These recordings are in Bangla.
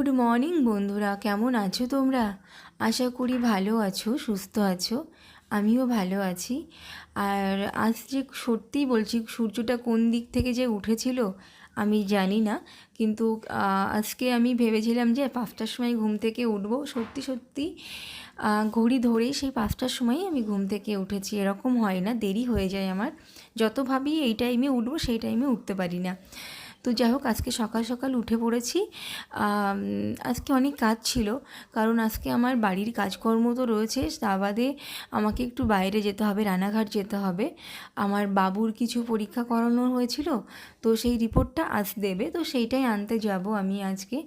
গুড মর্নিং বন্ধুরা, কেমন আছো তোমরা? আশা করি ভালো আছো, সুস্থ আছো। আমিও ভালো আছি। আর আজ যে সত্যিই বলছি, সূর্যটা কোন দিক থেকে যে উঠেছিল আমি জানি না, কিন্তু আজকে আমি ভেবেছিলাম যে 5টার সময় ঘুম থেকে উঠবো। সত্যি সত্যি ঘড়ি ধরেই সেই 5টার সময়ই আমি ঘুম থেকে উঠেছি। এরকম হয় না, দেরি হয়ে যায় আমার। যত ভাবি এই টাইমে উঠবো, সেই টাইমে উঠতে পারি না। তো যাই হোক, আজকে সকাল সকাল উঠে পড়েছি। আজকে অনেক কাজ ছিল, কারণ আজকে আমার বাড়ির কাজকর্ম তো রয়েছে, তা বাদে আমাকে একটু বাইরে যেতে হবে, রানাঘাট যেতে হবে। আমার বাবুর কিছু পরীক্ষা করানো হয়েছিল, তো সেই রিপোর্টটা আজ দেবে, তো সেইটাই আনতে যাব আমি আজকে।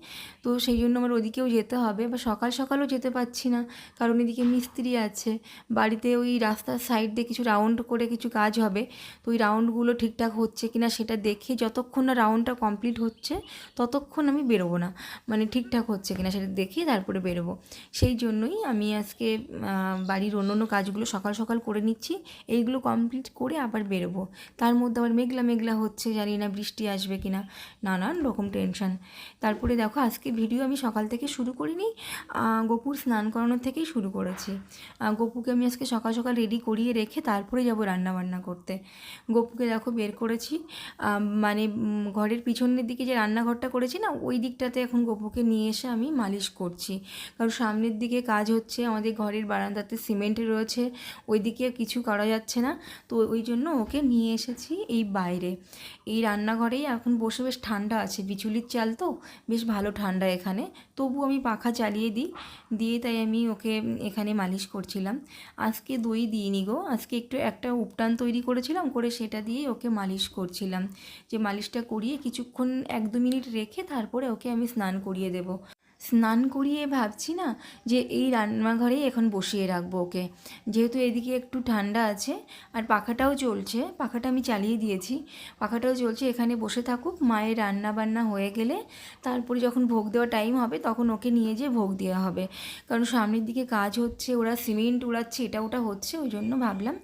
তো সেই জন্য আমার ওদিকেও যেতে হবে, বা সকাল সকালও যেতে পারছি না, কারণ এদিকে মিস্ত্রি আছে বাড়িতে। ওই রাস্তার সাইড দিয়ে কিছু রাউন্ড করে কিছু কাজ হবে, তো ওই রাউন্ডগুলো ঠিকঠাক হচ্ছে কিনা সেটা দেখে, যতক্ষণ না রাউন্ডটা কমপ্লিট হচ্ছে ততক্ষণ আমি বেরোবো না। মানে ঠিকঠাক হচ্ছে কিনা সেটা দেখে তারপরে বেরোবো। সেই জন্যই আমি আজকে বাড়ির অন্য অন্য কাজগুলো সকাল সকাল করে নিচ্ছি, এইগুলো কমপ্লিট করে আবার বেরোবো। তার মধ্যে আবার মেঘলা মেঘলা হচ্ছে, জানি না বৃষ্টি আসবে কিনা, নানান রকম টেনশন। তারপরে দেখো, আজকে ভিডিও আমি সকাল থেকে শুরু করিনি, গপুর স্নান করানোর থেকেই শুরু করেছি। গপুকে আমি আজকে সকাল সকাল রেডি করিয়ে রেখে তারপরে যাব রান্না বান্না করতে। গপুকে দেখো বের করেছি, মানে ঘরের পিছনের দিকে যে রান্নাঘরটা করেছি না, ওই দিকটাতে এখন গপুকে নিয়ে এসে আমি মালিশ করছি। কারণ সামনের দিকে কাজ হচ্ছে, আমাদের ঘরের বারান্দাতে সিমেন্ট রয়েছে, ওই দিকে কিছু করা যাচ্ছে না। তো ওই জন্য ওকে নিয়ে এসেছি এই বাইরে, এই রান্নাঘরেই এখন বসে। বেশ ঠান্ডা আছে, বিচুলির চাল তো, বেশ ভালো ঠান্ডা এখানে। তবু আমি পাখা চালিয়ে দিই, দিয়ে তাই আমি ওকে এখানে মালিশ করছিলাম। আজকে দই দিইনি গো, আজকে একটু একটা উপটান তৈরি করেছিলাম, করে সেটা দিয়ে ওকে মালিশ করছিলাম। যে মালিশটা করিয়ে কিছুক্ষণ 1-2 মিনিট রেখে তারপরে ওকে আমি স্নান করিয়ে দেব। স্নান করিয়ে ভাবছি না যে এই রান্নাঘরেই এখন বসিয়ে রাখবো ওকে, যেহেতু এদিকে একটু ঠান্ডা আছে আর পাখাটাও চলছে, পাখাটা আমি চালিয়ে দিয়েছি, পাখাটাও চলছে, এখানে বসে থাকুক। মায়ের রান্না বান্না হয়ে গেলে তারপরে যখন ভোগ দেওয়ার টাইম হবে তখন ওকে নিয়ে যেয়ে ভোগ দেওয়া হবে। কারণ সামনের দিকে কাজ হচ্ছে, ওরা সিমেন্ট উড়াচ্ছে, এটা ওটা হচ্ছে, ওই জন্য ভাবলাম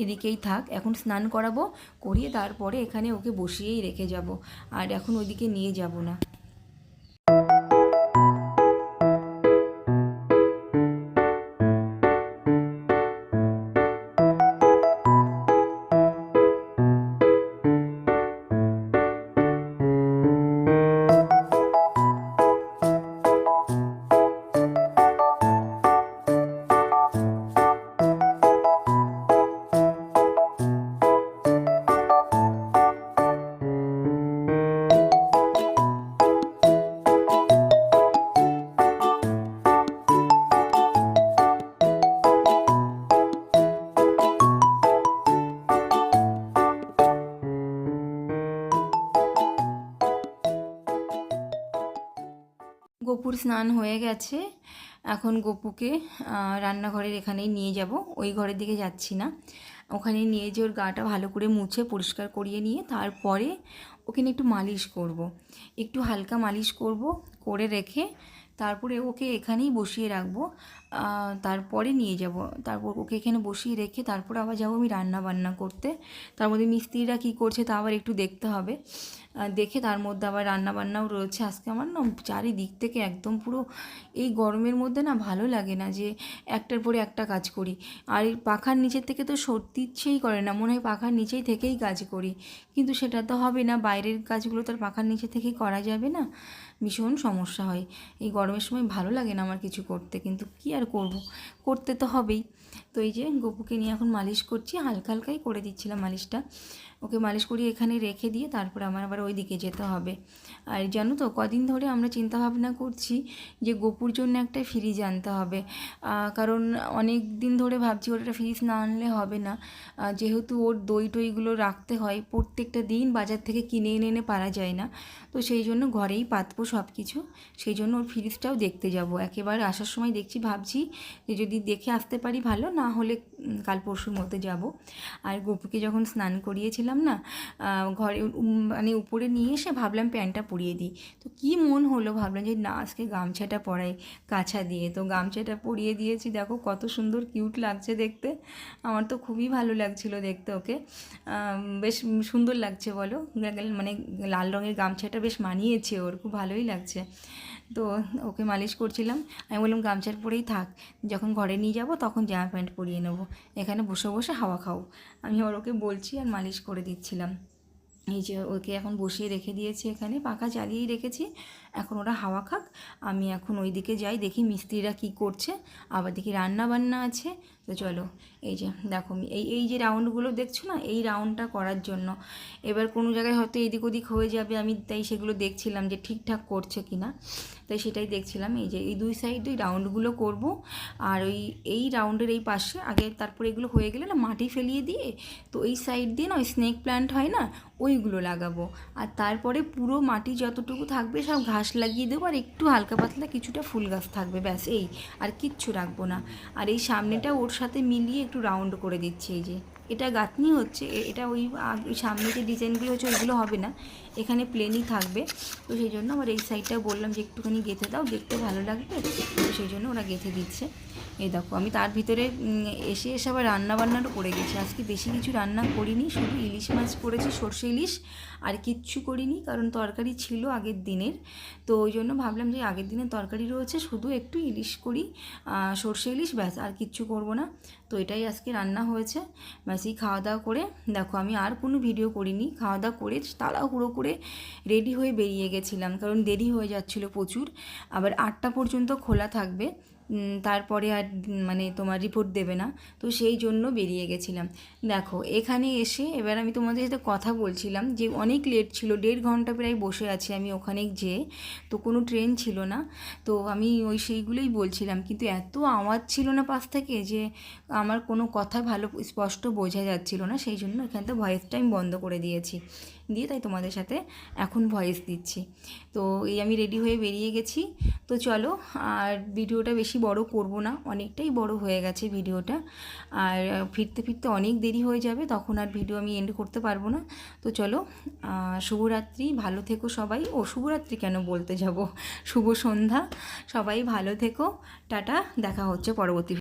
এদিকেই থাক। এখন স্নান করাবো, করিয়ে তারপরে এখানে ওকে বসিয়েই রেখে যাব, আর এখন ওইদিকে নিয়ে যাব না। গপুর স্নান হয়ে গেছে, এখন গপুকে রান্নাঘরের এখানেই নিয়ে যাব, ওই ঘরের দিকে যাচ্ছি না। ওখানে নিয়ে যে ওর গাটা ভালো করে মুছে পরিষ্কার করিয়ে নিয়ে তারপরে ওখানে একটু মালিশ করব, একটু হালকা মালিশ করব, করে রেখে তারপরে ওকে এখানেই বসিয়ে রাখবো। তারপরে নিয়ে যাব, তারপর ওকে এখানে বসিয়ে রেখে তারপর আবার যাবো আমি রান্না বান্না করতে। তার মধ্যে মিস্ত্রিরা কী করছে তা আবার একটু দেখতে হবে, দেখে তার মধ্যে আবার রান্না বান্নাও রয়েছে। আজকে আমার না চারিদিক থেকে একদম পুরো, এই গরমের মধ্যে না ভালো লাগে না যে একটার পরে একটা কাজ করি। আর এই পাখার নিচের থেকে তো সরতে ইচ্ছেই করে না, মনে হয় পাখার নিচেই থেকেই কাজ করি, কিন্তু সেটা তো হবে না, বাইরের কাজগুলো তো আর পাখার নিচে থেকেই করা যাবে না, ভীষণ সমস্যা হয়। এই গরমের সময় ভালো লাগে না আমার কিছু করতে, কিন্তু কি আর করব, করতে তো হবেই। তো এই যে গপুকে নিয়ে এখন মালিশ করছি, হালকা হালকাই করে দিচ্ছিলাম মালিশটা। ওকে মালিশ করিয়ে এখানে রেখে দিয়ে তারপরে আমার আবার ওই দিকে যেতে হবে। আর জানো তো, কদিন ধরে আমরা চিন্তা ভাবনা করছি যে গপুর জন্য একটা ফ্রিজ আনতে হবে, কারণ অনেক দিন ধরে ভাবছি ওর একটা ফ্রিজ না আনলে হবে না। যেহেতু ওর দই টইগুলো রাখতে হয়, প্রত্যেকটা দিন বাজার থেকে কিনে এনে এনে পারা যায় না, তো সেই জন্য ঘরেই পাতবো সব কিছু। সেই জন্য ওর ফ্রিজটাও দেখতে যাব, একেবারে আসার সময় দেখছি, ভাবছি যে যদি দেখে আসতে পারি ভালো, না হলে কাল পরশুর মধ্যে যাব। আর গপুকে যখন স্নান করিয়েছিলাম না, ঘরে মানে উপরে নিয়ে এসে ভাবলাম প্যান্টটা পরিয়ে দিই, তো কি মন হলো, ভাবলাম যে না আজকে গামছাটা পরাই কাছা দিয়ে, তো গামছাটা পরিয়ে দিয়েছি। দেখো কত সুন্দর কিউট লাগছে দেখতে, আমার তো খুবই ভালো লাগছিল দেখতে ওকে, বেশ সুন্দর লাগছে বলো, মানে লাল রঙের গামছাটা বেশ মানিয়েছে ওর, খুব ভালোই লাগছে। তো ওকে মালিশ করছিলাম। আমি বললাম গামছার পরেই থাক, যখন ঘরে নিয়ে যাব তখন জামা প্যান্ট পরিয়ে নেবো, এখানে বসে বসে হাওয়া খাও। আমি ওকে বলছি আর মালিশ করে দিচ্ছিলাম। এই যে ওকে এখন বসিয়ে রেখে দিয়েছি, এখানে পাখা চালিয়েই রেখেছি, এখন ওরা হাওয়া খাক। আমি এখন ওই দিকে যাই, দেখি মিস্ত্রিরা কি করছে, আবার দেখি রান্না বান্না আছে। তো চলো, এই যে দেখো এই এই যে রাউন্ডগুলো দেখছো না, এই রাউন্ডটা করার জন্য এবার কোনো জায়গায় হয়তো এদিক ওদিক হয়ে যাবে, আমি তাই সেগুলো দেখছিলাম যে ঠিকঠাক করছে কি না। তাই সেটাই দেখছিলাম। এই যে এই দুই সাইড ওই রাউন্ডগুলো করব, আর এই রাউন্ডের এই পাশে আগে, তারপরে এগুলো হয়ে গেলে না মাটি ফেলিয়ে দিয়ে, তো এই সাইড দিয়ে না ওই স্নেক প্ল্যান্ট হয় না, ওইগুলো লাগাবো। আর তারপরে পুরো মাটি যতটুকু থাকবে সব ঘাস লাগিয়ে দেবো, আর একটু হালকা পাতলা কিছুটা ফুল গাছ থাকবে, ব্যাস এই, আর কিচ্ছু রাখবো না। আর এই সামনেটা ওর সাথে মিলিয়ে একটু রাউন্ড করে দিচ্ছি। এই যে এটা গাঁথনি হচ্ছে, এটা ওই সামনে যে ডিজাইনগুলো হচ্ছে ওইগুলো হবে না, এখানে প্লেনই থাকবে। তো সেই জন্য আবার এই সাইডটা বললাম যে একটুখানি গেঁথে দাও, দেখতে ভালো লাগবে, তো সেই জন্য ওরা গেঁথে দিচ্ছে। এই দেখো আমি তার ভিতরে এসে আবার রান্নাবান্নারও করে গেছি। আজকে বেশি কিছু রান্না করিনি, শুধু ইলিশ মাছ করেছি, সর্ষে ইলিশ, আর কিচ্ছু করিনি, কারণ তরকারি ছিল আগের দিনের। তো ওই জন্য ভাবলাম যে আগের দিনের তরকারি রয়েছে, শুধু একটু ইলিশ করি, সর্ষে ইলিশ, ব্যাস, আর কিচ্ছু করব না। তো এটাই আজকে রান্না হয়েছে। ব্যাস এই খাওয়া দাওয়া করে, দেখো আমি আর কোনো ভিডিও করিনি, খাওয়া দাওয়া করে তাড়াহুড়ো করে রেডি হয়ে বেরিয়ে গেছিলাম, কারণ দেরি হয়ে যাচ্ছিলো প্রচুর। আবার 8টা পর্যন্ত খোলা থাকবে, তারপরে আর মানে তোমার রিপোর্ট দেবে না, তো সেই জন্য বেরিয়ে গেছিলাম। দেখো এখানে এসে এবার আমি তোমাদের সাথে কথা বলছিলাম যে অনেক লেট ছিল, 1.5 ঘন্টা প্রায় বসে আছি আমি ওখানে যেয়ে, তো কোনো ট্রেন ছিল না। তো আমি ওই সেইগুলোই বলছিলাম, কিন্তু এত আওয়াজ ছিল না পাশ থেকে যে আমার কোনো কথা ভালো স্পষ্ট বোঝা যাচ্ছিল না, সেই জন্য এখানটা ভয়েসটা আমি বন্ধ করে দিয়েছি, দিয়ে তাই তোমাদের সাথে এখন ভয়েস দিচ্ছি। তো এই আমি রেডি হয়ে বেরিয়ে গেছি। তো চলো, আর ভিডিওটা বেশি বড় করব না, অনেকটাই বড় হয়ে গেছে ভিডিওটা, আর ফিরতে ফিরতে অনেক দেরি হয়ে যাবে, তখন আর ভিডিও আমি এন্ড করতে পারবো না। তো চলো, শুভরাত্রি, ভালো থেকো সবাই। ও শুভরাত্রি কেন বলতে যাব, শুভ সন্ধ্যা, সবাই ভালো থেকো, টাটা, দেখা হচ্ছে পরবর্তী।